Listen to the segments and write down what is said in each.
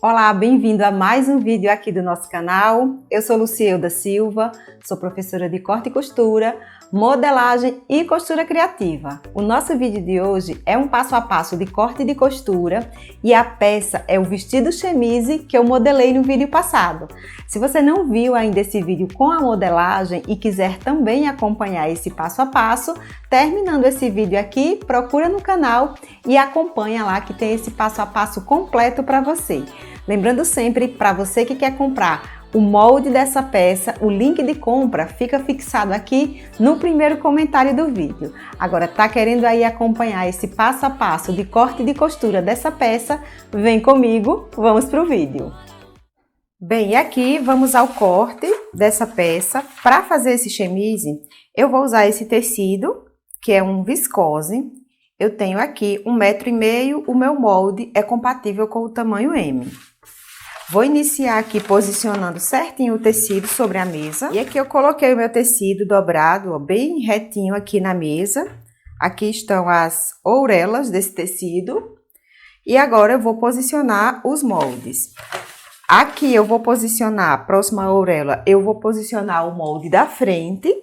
Olá, bem-vindo a mais um vídeo aqui do nosso canal. Eu sou Lucielda Silva, sou professora de corte e costura, modelagem e costura criativa. O nosso vídeo de hoje é um passo a passo de corte e de costura e a peça é o vestido chemise que eu modelei no vídeo passado. Se você não viu ainda esse vídeo com a modelagem e quiser também acompanhar esse passo a passo, terminando esse vídeo aqui, procura no canal e acompanha lá que tem esse passo a passo completo para você. Lembrando sempre, para você que quer comprar o molde dessa peça, o link de compra fica fixado aqui no primeiro comentário do vídeo. Agora, tá querendo aí acompanhar esse passo a passo de corte e de costura dessa peça? Vem comigo, vamos pro vídeo. Bem, aqui vamos ao corte dessa peça. Para fazer esse chemise, eu vou usar esse tecido, que é um viscose. Eu tenho aqui 1,5 m, o meu molde é compatível com o tamanho M. Vou iniciar aqui posicionando certinho o tecido sobre a mesa. E aqui eu coloquei o meu tecido dobrado, ó, bem retinho aqui na mesa. Aqui estão as ourelas desse tecido. E agora eu vou posicionar os moldes. Aqui eu vou posicionar a próxima orelha, eu vou posicionar o molde da frente,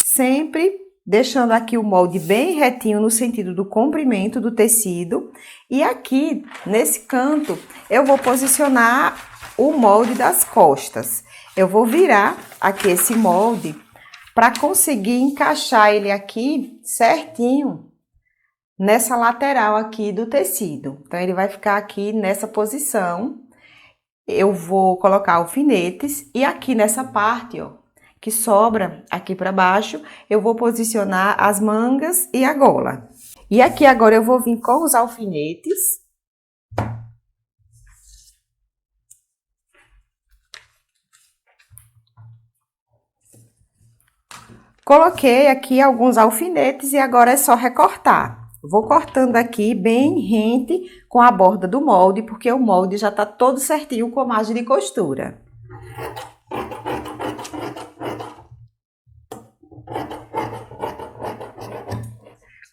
sempre deixando aqui o molde bem retinho no sentido do comprimento do tecido. E aqui, nesse canto, eu vou posicionar o molde das costas. Eu vou virar aqui esse molde para conseguir encaixar ele aqui certinho nessa lateral aqui do tecido. Então, ele vai ficar aqui nessa posição. Eu vou colocar alfinetes e aqui nessa parte, ó, que sobra aqui para baixo, eu vou posicionar as mangas e a gola. E aqui agora eu vou vir com os alfinetes. Coloquei aqui alguns alfinetes e agora é só recortar. Vou cortando aqui bem rente com a borda do molde, porque o molde já tá todo certinho com a margem de costura.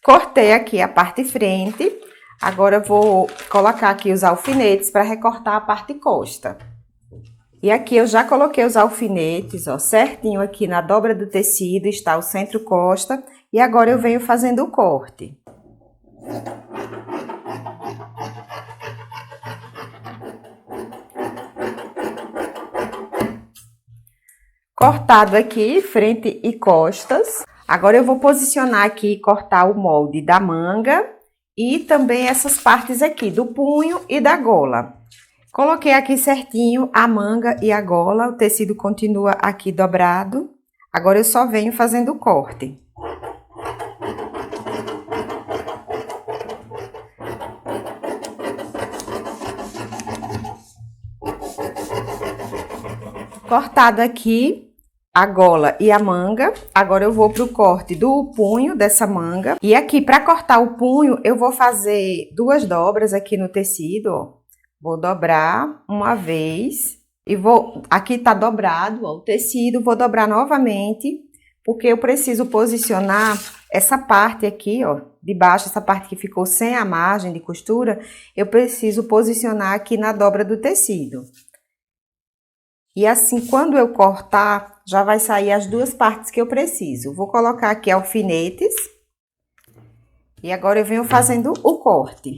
Cortei aqui a parte frente, agora eu vou colocar aqui os alfinetes para recortar a parte costa. E aqui eu já coloquei os alfinetes, ó, certinho aqui na dobra do tecido, está o centro costa, e agora eu venho fazendo o corte. Cortado aqui, frente e costas. Agora eu vou posicionar aqui e cortar o molde da manga e também essas partes aqui, do punho e da gola. Coloquei aqui certinho a manga e a gola, o tecido continua aqui dobrado. Agora eu só venho fazendo o corte. Cortado aqui a gola e a manga, agora eu vou pro corte do punho dessa manga. E aqui, para cortar o punho, eu vou fazer duas dobras aqui no tecido, ó. Vou dobrar uma vez e vou... Aqui tá dobrado, ó, o tecido, vou dobrar novamente, porque eu preciso posicionar essa parte aqui, ó, de baixo, essa parte que ficou sem a margem de costura, eu preciso posicionar aqui na dobra do tecido. E assim, quando eu cortar, já vai sair as duas partes que eu preciso. Vou colocar aqui alfinetes. E agora eu venho fazendo o corte.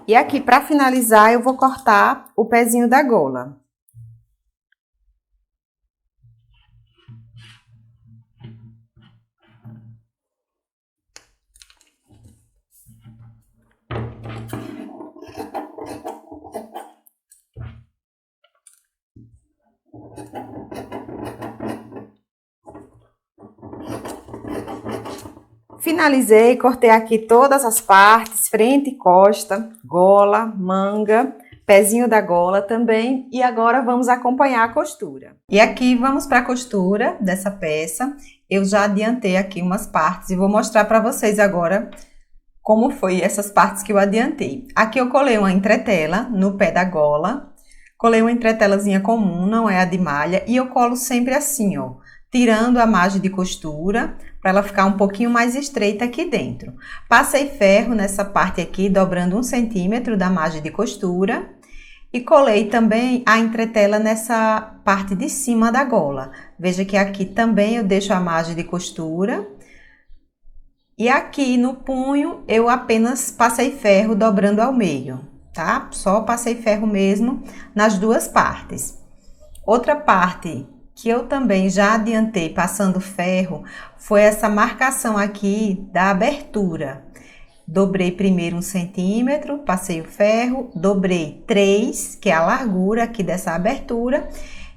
E aqui, para finalizar, eu vou cortar o pezinho da gola. Finalizei, cortei aqui todas as partes, frente e costa, gola, manga, pezinho da gola também. E agora vamos acompanhar a costura. E aqui vamos para a costura dessa peça. Eu já adiantei aqui umas partes e vou mostrar para vocês agora como foi essas partes que eu adiantei. Aqui eu colei uma entretela no pé da gola. Colei uma entretelazinha comum, não é a de malha. E eu colo sempre assim, ó. tirando a margem de costura, para ela ficar um pouquinho mais estreita aqui dentro. Passei ferro nessa parte aqui, dobrando 1 centímetro da margem de costura. E colei também a entretela nessa parte de cima da gola. Veja que aqui também eu deixo a margem de costura. E aqui no punho eu apenas passei ferro dobrando ao meio, tá? Só passei ferro mesmo nas duas partes. Outra parte que eu também já adiantei passando ferro foi essa marcação aqui da abertura. Dobrei primeiro 1 centímetro, passei o ferro, dobrei 3, que é a largura aqui dessa abertura,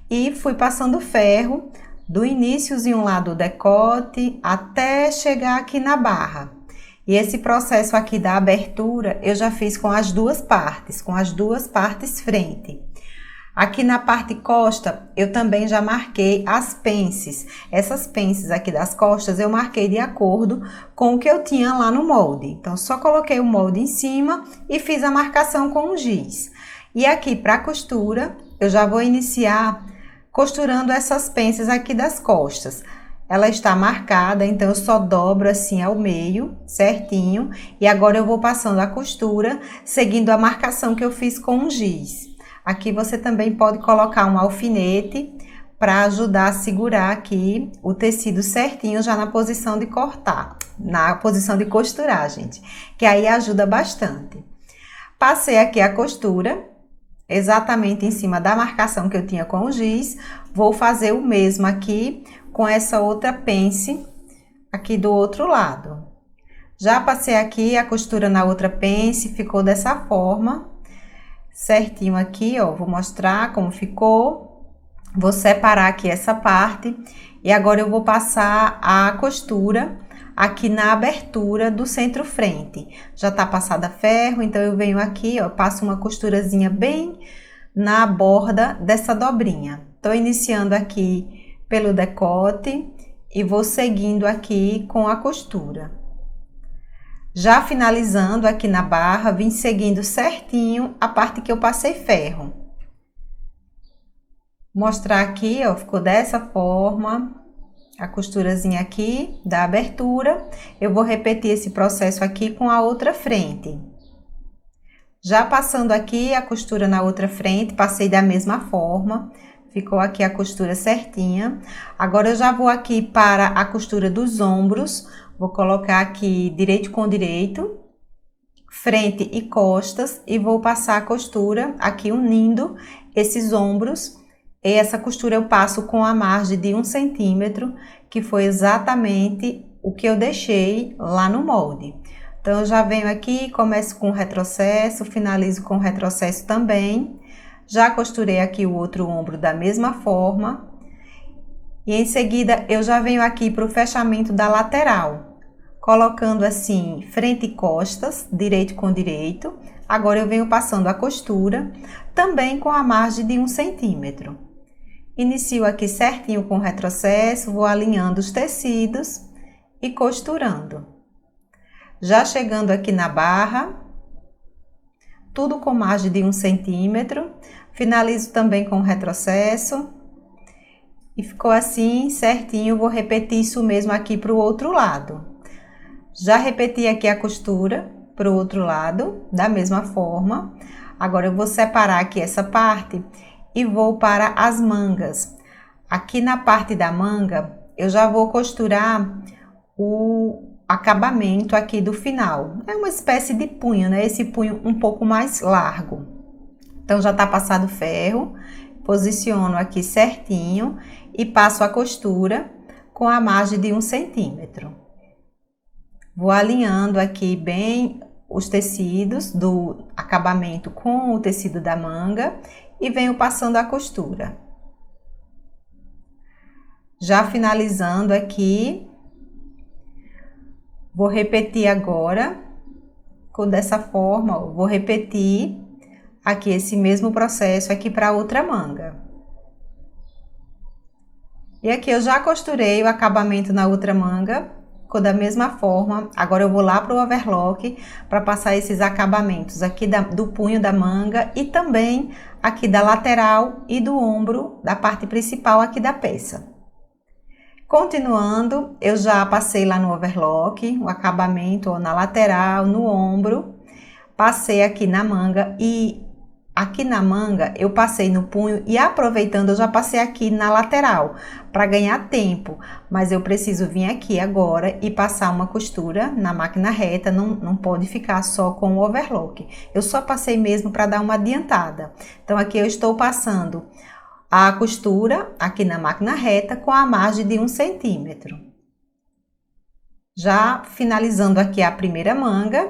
e fui passando ferro do iniciozinho lá do decote até chegar aqui na barra. E esse processo aqui da abertura eu já fiz com as duas partes frente. Aqui na parte costa, eu também já marquei as pences. Essas pences aqui das costas, eu marquei de acordo com o que eu tinha lá no molde. Então, só coloquei o molde em cima e fiz a marcação com o giz. E aqui para a costura, eu já vou iniciar costurando essas pences aqui das costas. Ela está marcada, então eu só dobro assim ao meio, certinho. E agora eu vou passando a costura, seguindo a marcação que eu fiz com o giz. Aqui você também pode colocar um alfinete para ajudar a segurar aqui o tecido certinho já na posição de cortar, na posição de costurar, gente, que aí ajuda bastante. Passei aqui a costura, exatamente em cima da marcação que eu tinha com o giz, vou fazer o mesmo aqui com essa outra pence aqui do outro lado. Já passei aqui a costura na outra pence, ficou dessa forma. Certinho aqui, ó, vou mostrar como ficou. Vou separar aqui essa parte e agora eu vou passar a costura aqui na abertura do centro-frente. Já tá passada ferro, então eu venho aqui, ó, passo uma costurazinha bem na borda dessa dobrinha. Tô iniciando aqui pelo decote e vou seguindo aqui com a costura. Já finalizando aqui na barra, vim seguindo certinho a parte que eu passei ferro. Mostrar aqui, ó, ficou dessa forma, a costurazinha aqui da abertura. Eu vou repetir esse processo aqui com a outra frente. Já passando aqui a costura na outra frente, passei da mesma forma, ficou aqui a costura certinha. Agora eu já vou aqui para a costura dos ombros. Vou colocar aqui direito com direito, frente e costas, e vou passar a costura aqui unindo esses ombros. E essa costura eu passo com a margem de 1 centímetro, que foi exatamente o que eu deixei lá no molde. Então, eu já venho aqui, começo com o retrocesso, finalizo com o retrocesso também. Já costurei aqui o outro ombro da mesma forma. E em seguida, eu já venho aqui para o fechamento da lateral, colocando assim, frente e costas, direito com direito. Agora, eu venho passando a costura, também com a margem de 1 centímetro. Inicio aqui certinho com o retrocesso, vou alinhando os tecidos e costurando. Já chegando aqui na barra, tudo com margem de 1 centímetro, finalizo também com o retrocesso. E ficou assim, certinho, vou repetir isso mesmo aqui para o outro lado. Já repeti aqui a costura para o outro lado, da mesma forma. Agora, eu vou separar aqui essa parte e vou para as mangas. Aqui na parte da manga, eu já vou costurar o acabamento aqui do final. É uma espécie de punho, né? Esse punho um pouco mais largo. Então, já tá passado ferro, posiciono aqui certinho e passo a costura com a margem de 1 centímetro. Vou alinhando aqui bem os tecidos do acabamento com o tecido da manga e venho passando a costura. Já finalizando aqui, vou repetir agora, dessa forma, ó, vou repetir aqui esse mesmo processo aqui para outra manga. E aqui eu já costurei o acabamento na outra manga, ficou da mesma forma. Agora eu vou lá para o overlock para passar esses acabamentos aqui do punho da manga e também aqui da lateral e do ombro, da parte principal aqui da peça. Continuando, eu já passei lá no overlock, o acabamento ó, na lateral, no ombro, passei aqui na manga e aqui na manga eu passei no punho e aproveitando eu já passei aqui na lateral para ganhar tempo, mas eu preciso vir aqui agora e passar uma costura na máquina reta, não pode ficar só com o overlock. Eu só passei mesmo para dar uma adiantada. Então aqui eu estou passando a costura aqui na máquina reta com a margem de 1 centímetro. Já finalizando aqui a primeira manga.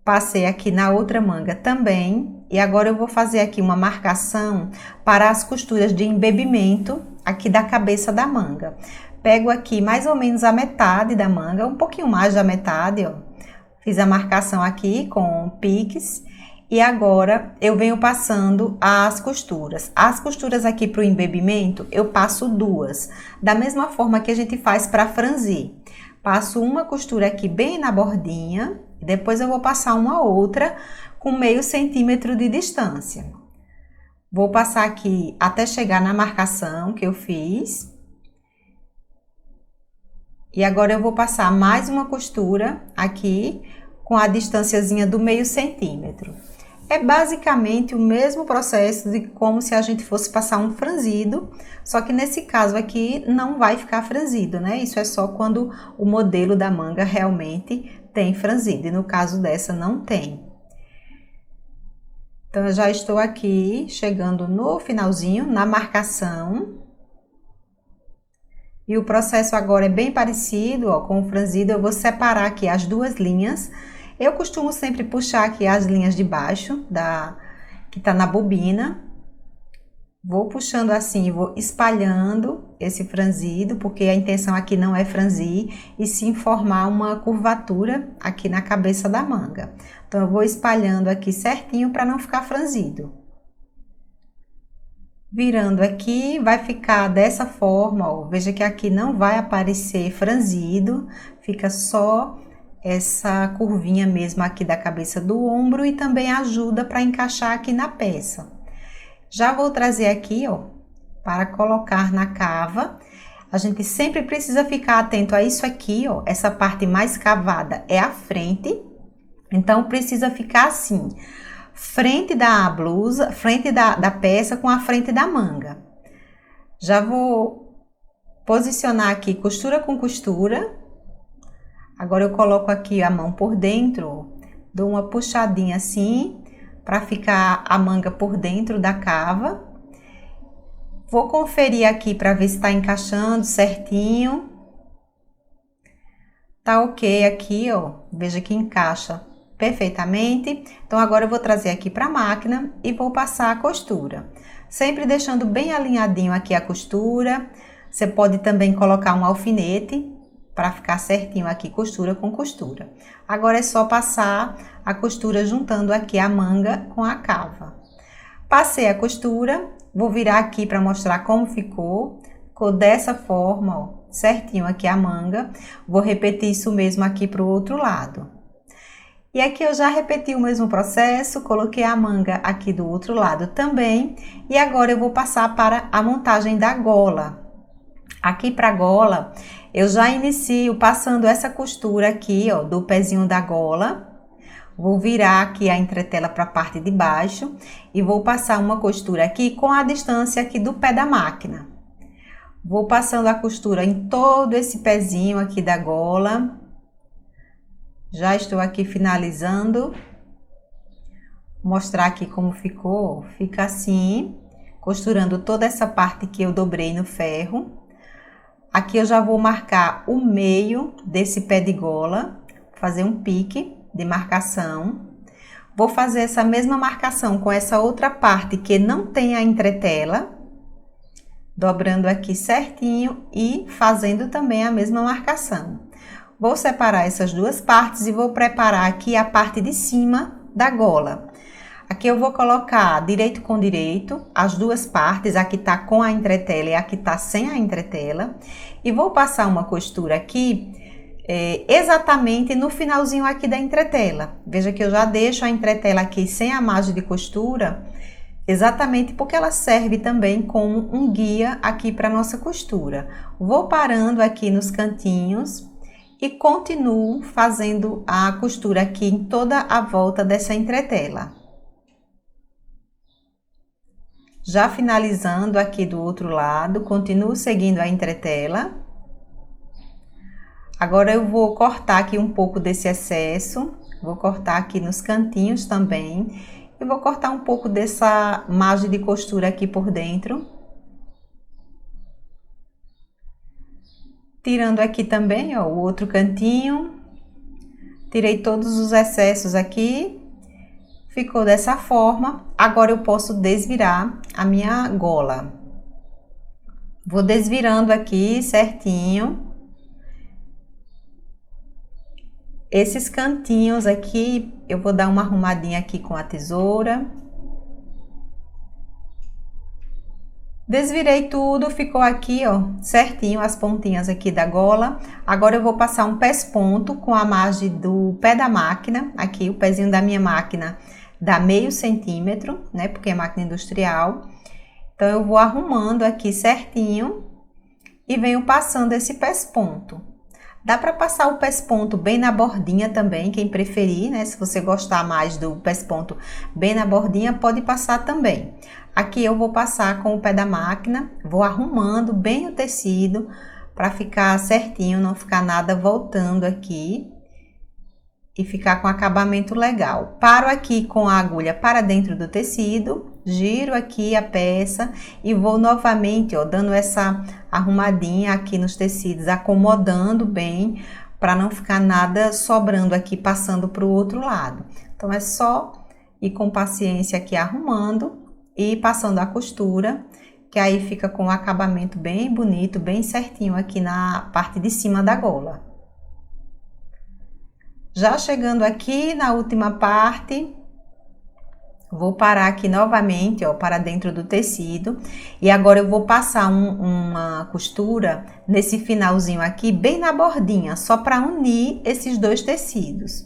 Passei aqui na outra manga também, e agora eu vou fazer aqui uma marcação para as costuras de embebimento aqui da cabeça da manga. Pego aqui mais ou menos a metade da manga, um pouquinho mais da metade, ó. Fiz a marcação aqui com piques, e agora eu venho passando as costuras. As costuras aqui para o embebimento, eu passo duas, da mesma forma que a gente faz para franzir. Passo uma costura aqui bem na bordinha, depois eu vou passar uma outra com meio centímetro de distância. Vou passar aqui até chegar na marcação que eu fiz. E agora eu vou passar mais uma costura aqui com a distânciazinha do meio centímetro. É basicamente o mesmo processo de como se a gente fosse passar um franzido, só que nesse caso aqui não vai ficar franzido, né? Isso é só quando o modelo da manga realmente tem franzido, e no caso dessa não tem. Então, eu já estou aqui chegando no finalzinho, na marcação. E o processo agora é bem parecido, ó, com o franzido. Eu vou separar aqui as duas linhas. Eu costumo sempre puxar aqui as linhas de baixo, que tá na bobina. Vou puxando assim, vou espalhando esse franzido, porque a intenção aqui não é franzir, e sim formar uma curvatura aqui na cabeça da manga. Então, eu vou espalhando aqui certinho para não ficar franzido. Virando aqui, vai ficar dessa forma, ó. Veja que aqui não vai aparecer franzido, fica só essa curvinha mesmo aqui da cabeça do ombro e também ajuda para encaixar aqui na peça. Já vou trazer aqui, ó, para colocar na cava. A gente sempre precisa ficar atento a isso aqui, ó, essa parte mais cavada é a frente, então precisa ficar assim, frente da blusa, frente da peça com a frente da manga. Já vou posicionar aqui costura com costura. Agora eu coloco aqui a mão por dentro, dou uma puxadinha assim, para ficar a manga por dentro da cava. Vou conferir aqui para ver se está encaixando certinho. Tá ok aqui, ó, veja que encaixa perfeitamente. Então, agora eu vou trazer aqui para a máquina e vou passar a costura. Sempre deixando bem alinhadinho aqui a costura. Você pode também colocar um alfinete para ficar certinho aqui, costura com costura. Agora é só passar a costura juntando aqui a manga com a cava. Passei a costura, vou virar aqui para mostrar como ficou. Ficou dessa forma, ó, certinho aqui a manga. Vou repetir isso mesmo aqui para o outro lado. E aqui eu já repeti o mesmo processo, coloquei a manga aqui do outro lado também. E agora eu vou passar para a montagem da gola. Aqui para a gola, eu já inicio passando essa costura aqui, ó, do pezinho da gola. Vou virar aqui a entretela para a parte de baixo e vou passar uma costura aqui com a distância aqui do pé da máquina. Vou passando a costura em todo esse pezinho aqui da gola. Já estou aqui finalizando. Vou mostrar aqui como ficou. Fica assim, costurando toda essa parte que eu dobrei no ferro. Aqui eu já vou marcar o meio desse pé de gola, fazer um pique de marcação. Vou fazer essa mesma marcação com essa outra parte que não tem a entretela, dobrando aqui certinho e fazendo também a mesma marcação. Vou separar essas duas partes e vou preparar aqui a parte de cima da gola. Aqui eu vou colocar direito com direito, as duas partes, aqui tá com a entretela e aqui tá sem a entretela. E vou passar uma costura aqui, exatamente no finalzinho aqui da entretela. Veja que eu já deixo a entretela aqui sem a margem de costura, exatamente porque ela serve também como um guia aqui para nossa costura. Vou parando aqui nos cantinhos e continuo fazendo a costura aqui em toda a volta dessa entretela. Já finalizando aqui do outro lado, continuo seguindo a entretela. Agora eu vou cortar aqui um pouco desse excesso, vou cortar aqui nos cantinhos também. E vou cortar um pouco dessa margem de costura aqui por dentro. Tirando aqui também, ó, o outro cantinho. Tirei todos os excessos aqui. Ficou dessa forma. Agora eu posso desvirar a minha gola. Vou desvirando aqui certinho. Esses cantinhos aqui, eu vou dar uma arrumadinha aqui com a tesoura. Desvirei tudo, ficou aqui, ó, certinho as pontinhas aqui da gola. Agora eu vou passar um pesponto com a margem do pé da máquina. Aqui, o pezinho da minha máquina dá meio centímetro, né, porque é máquina industrial. Então, eu vou arrumando aqui certinho e venho passando esse pesponto. Dá para passar o pesponto bem na bordinha também, quem preferir, né? Se você gostar mais do pesponto bem na bordinha, pode passar também. Aqui eu vou passar com o pé da máquina, vou arrumando bem o tecido para ficar certinho, não ficar nada voltando aqui e ficar com acabamento legal. Paro aqui com a agulha para dentro do tecido, giro aqui a peça e vou novamente, ó, dando essa arrumadinha aqui nos tecidos, acomodando bem para não ficar nada sobrando aqui, passando para o outro lado. Então, é só ir com paciência aqui arrumando e passando a costura, que aí fica com um acabamento bem bonito, bem certinho aqui na parte de cima da gola. Já chegando aqui na última parte, vou parar aqui novamente, ó, para dentro do tecido. E agora eu vou passar uma costura nesse finalzinho aqui, bem na bordinha, só para unir esses dois tecidos.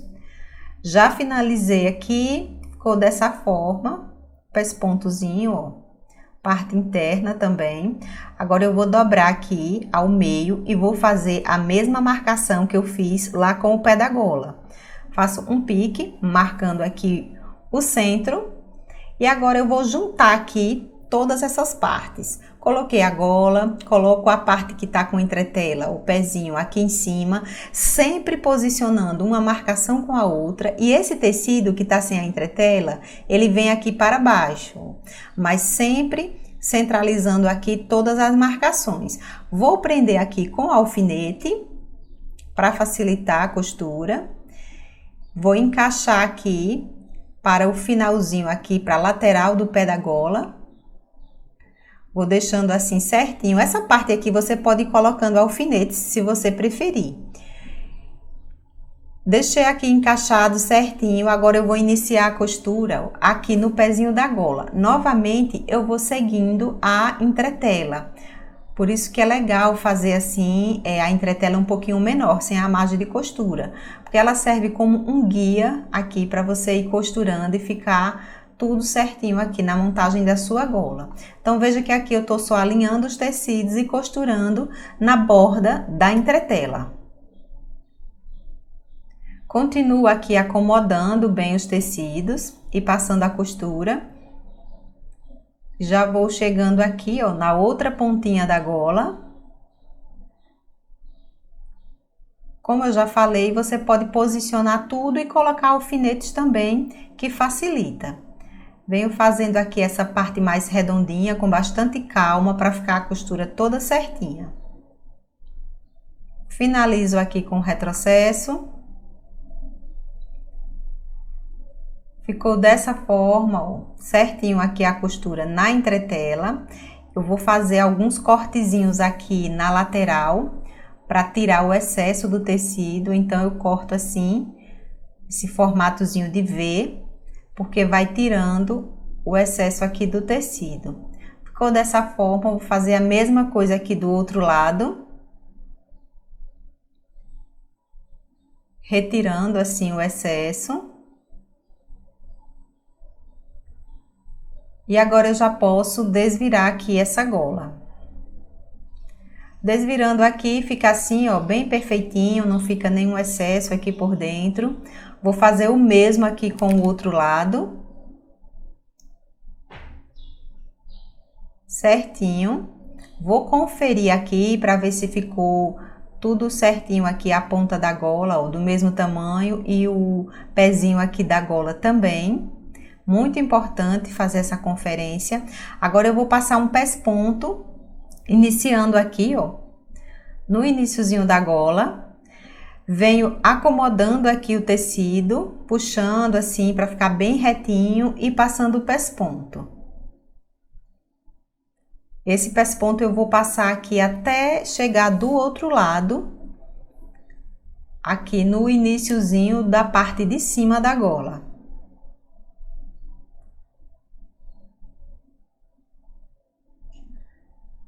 Já finalizei aqui, ficou dessa forma, pespontozinho, ó, parte interna também. Agora eu vou dobrar aqui ao meio e vou fazer a mesma marcação que eu fiz lá com o pé da gola. Faço um pique, marcando aqui o centro. E agora eu vou juntar aqui todas essas partes. Coloquei a gola, coloco a parte que tá com entretela, o pezinho aqui em cima, sempre posicionando uma marcação com a outra. E esse tecido que tá sem a entretela, ele vem aqui para baixo, mas sempre centralizando aqui todas as marcações. Vou prender aqui com alfinete para facilitar a costura. Vou encaixar aqui para o finalzinho aqui, para a lateral do pé da gola. Vou deixando assim certinho. Essa parte aqui você pode ir colocando alfinetes, se você preferir. Deixei aqui encaixado certinho. Agora eu vou iniciar a costura aqui no pezinho da gola. Novamente, eu vou seguindo a entretela. Por isso que é legal fazer assim, a entretela um pouquinho menor, sem a margem de costura. Porque ela serve como um guia aqui para você ir costurando e ficar tudo certinho aqui na montagem da sua gola. Então, veja que aqui eu tô só alinhando os tecidos e costurando na borda da entretela. Continuo aqui acomodando bem os tecidos e passando a costura. Já vou chegando aqui, ó, na outra pontinha da gola. Como eu já falei, você pode posicionar tudo e colocar alfinetes também, que facilita. Venho fazendo aqui essa parte mais redondinha, com bastante calma, para ficar a costura toda certinha. Finalizo aqui com retrocesso. Ficou dessa forma, ó, certinho aqui a costura na entretela. Eu vou fazer alguns cortezinhos aqui na lateral para tirar o excesso do tecido. Então, eu corto assim, esse formatozinho de V, porque vai tirando o excesso aqui do tecido. Ficou dessa forma, vou fazer a mesma coisa aqui do outro lado. Retirando assim o excesso. E agora eu já posso desvirar aqui essa gola. Desvirando aqui, fica assim, ó, bem perfeitinho, não fica nenhum excesso aqui por dentro. Vou fazer o mesmo aqui com o outro lado. Certinho. Vou conferir aqui para ver se ficou tudo certinho aqui a ponta da gola, ó, do mesmo tamanho, e o pezinho aqui da gola também. Muito importante fazer essa conferência. Agora eu vou passar um pesponto, iniciando aqui, ó, no iniciozinho da gola. Venho acomodando aqui o tecido, puxando assim para ficar bem retinho e passando o pesponto. Esse pesponto eu vou passar aqui até chegar do outro lado, aqui no iniciozinho da parte de cima da gola.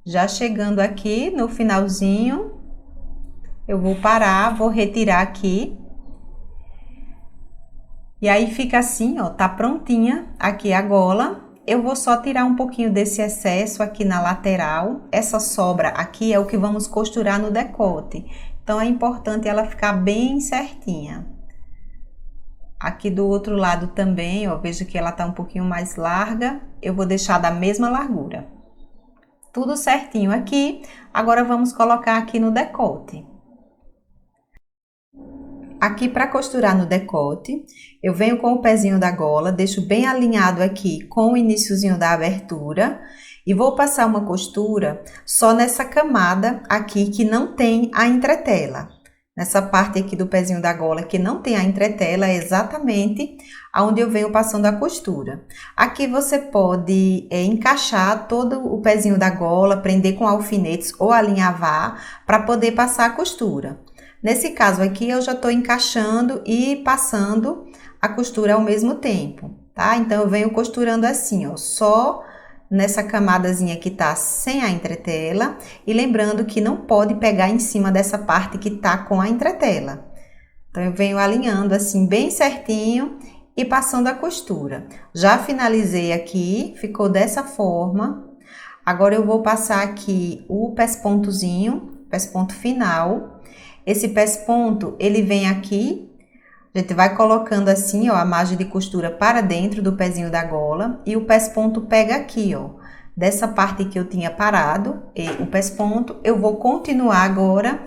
Já chegando aqui no finalzinho, eu vou parar, vou retirar aqui. E aí fica assim, ó, tá prontinha aqui a gola. Eu vou só tirar um pouquinho desse excesso aqui na lateral. Essa sobra aqui é o que vamos costurar no decote. Então, é importante ela ficar bem certinha. Aqui do outro lado também, ó, vejo que ela tá um pouquinho mais larga. Eu vou deixar da mesma largura. Tudo certinho aqui. Agora, vamos colocar aqui no decote. Aqui para costurar no decote, eu venho com o pezinho da gola, deixo bem alinhado aqui com o iniciozinho da abertura e vou passar uma costura só nessa camada aqui que não tem a entretela. Nessa parte aqui do pezinho da gola que não tem a entretela é exatamente aonde eu venho passando a costura. Aqui você pode encaixar todo o pezinho da gola, prender com alfinetes ou alinhavar para poder passar a costura. Nesse caso aqui, eu já tô encaixando e passando a costura ao mesmo tempo, tá? Então, eu venho costurando assim, ó, só nessa camadazinha que tá sem a entretela. E lembrando que não pode pegar em cima dessa parte que tá com a entretela. Então, eu venho alinhando assim, bem certinho e passando a costura. Já finalizei aqui, ficou dessa forma. Agora, eu vou passar aqui o pespontozinho, pesponto final. Esse pesponto, ele vem aqui, a gente vai colocando assim, ó, a margem de costura para dentro do pezinho da gola e o pesponto pega aqui, ó, dessa parte que eu tinha parado, e o pesponto, eu vou continuar agora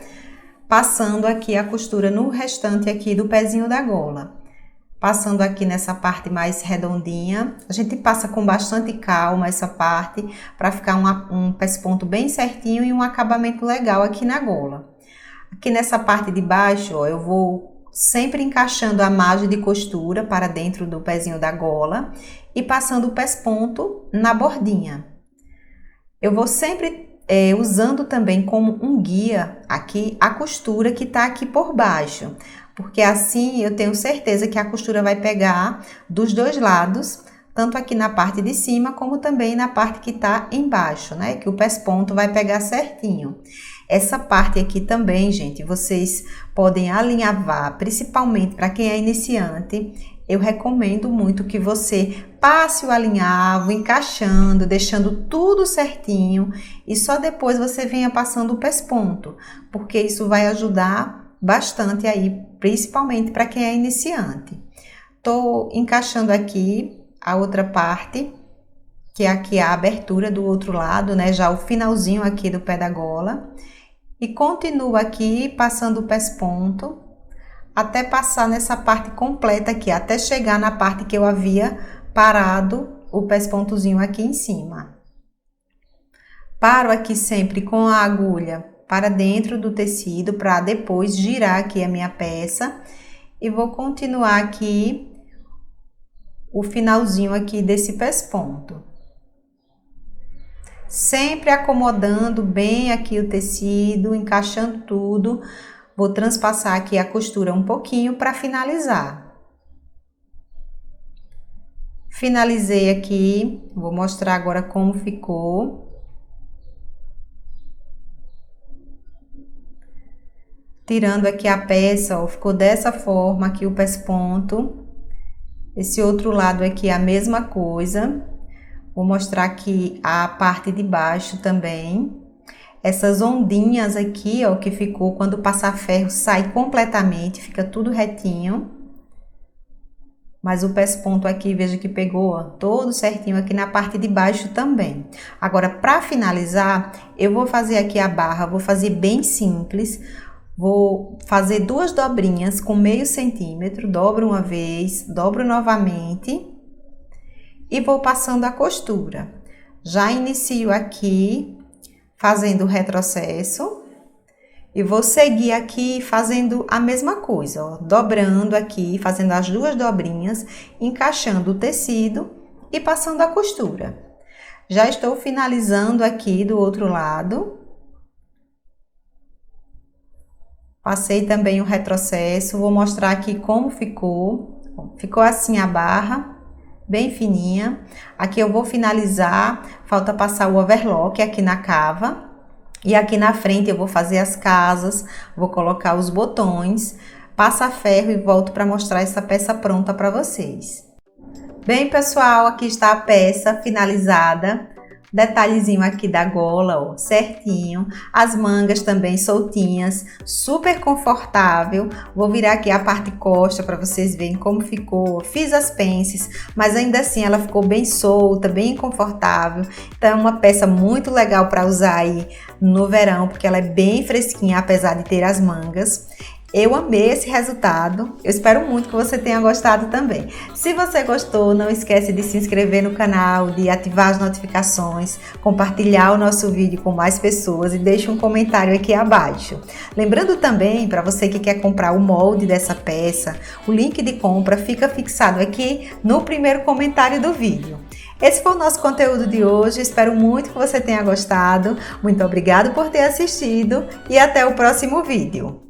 passando aqui a costura no restante aqui do pezinho da gola. Passando aqui nessa parte mais redondinha, a gente passa com bastante calma essa parte para ficar um pesponto bem certinho e um acabamento legal aqui na gola. Aqui nessa parte de baixo, ó, eu vou sempre encaixando a margem de costura para dentro do pezinho da gola e passando o pesponto na bordinha. Eu vou sempre usando também como um guia aqui a costura que tá aqui por baixo, porque assim eu tenho certeza que a costura vai pegar dos dois lados, tanto aqui na parte de cima como também na parte que tá embaixo, né? Que o pesponto vai pegar certinho. Essa parte aqui também, gente, vocês podem alinhavar, principalmente para quem é iniciante. Eu recomendo muito que você passe o alinhavo, encaixando, deixando tudo certinho e só depois você venha passando o pesponto, porque isso vai ajudar bastante aí, principalmente para quem é iniciante. Tô encaixando aqui a outra parte, que é aqui a abertura do outro lado, né? Já o finalzinho aqui do pé da gola. E continuo aqui passando o pesponto até passar nessa parte completa aqui, até chegar na parte que eu havia parado o pespontozinho aqui em cima. Paro aqui sempre com a agulha para dentro do tecido, para depois girar aqui a minha peça. E vou continuar aqui o finalzinho aqui desse pesponto. Sempre acomodando bem aqui o tecido, encaixando tudo. Vou transpassar aqui a costura um pouquinho para finalizar. Finalizei aqui, vou mostrar agora como ficou. Tirando aqui a peça, ó, ficou dessa forma aqui o pesponto. Esse outro lado aqui é a mesma coisa. Vou mostrar aqui a parte de baixo também. Essas ondinhas aqui, ó, que ficou quando passar ferro, sai completamente, fica tudo retinho. Mas o pesponto aqui, veja que pegou, ó, todo certinho aqui na parte de baixo também. Agora, para finalizar, eu vou fazer aqui a barra, vou fazer bem simples. Vou fazer 2 dobrinhas com meio centímetro, dobro uma vez, dobro novamente e vou passando a costura. Já inicio aqui fazendo o retrocesso e vou seguir aqui fazendo a mesma coisa, ó, dobrando aqui, fazendo as 2 dobrinhas, encaixando o tecido e passando a costura. Já estou finalizando aqui do outro lado. Passei também o retrocesso, vou mostrar aqui como ficou. Ficou assim a barra, bem fininha. Aqui eu vou finalizar, falta passar o overlock aqui na cava. E aqui na frente eu vou fazer as casas, vou colocar os botões, passa ferro e volto para mostrar essa peça pronta para vocês. Bem, pessoal, aqui está a peça finalizada. Detalhezinho aqui da gola, ó, certinho. As mangas também soltinhas, super confortável. Vou virar aqui a parte costa para vocês verem como ficou. Fiz as pences, mas ainda assim ela ficou bem solta, bem confortável. Então é uma peça muito legal para usar aí no verão, porque ela é bem fresquinha, apesar de ter as mangas. Eu amei esse resultado, eu espero muito que você tenha gostado também. Se você gostou, não esquece de se inscrever no canal, de ativar as notificações, compartilhar o nosso vídeo com mais pessoas e deixe um comentário aqui abaixo. Lembrando também, para você que quer comprar o molde dessa peça, o link de compra fica fixado aqui no primeiro comentário do vídeo. Esse foi o nosso conteúdo de hoje, espero muito que você tenha gostado. Muito obrigada por ter assistido e até o próximo vídeo.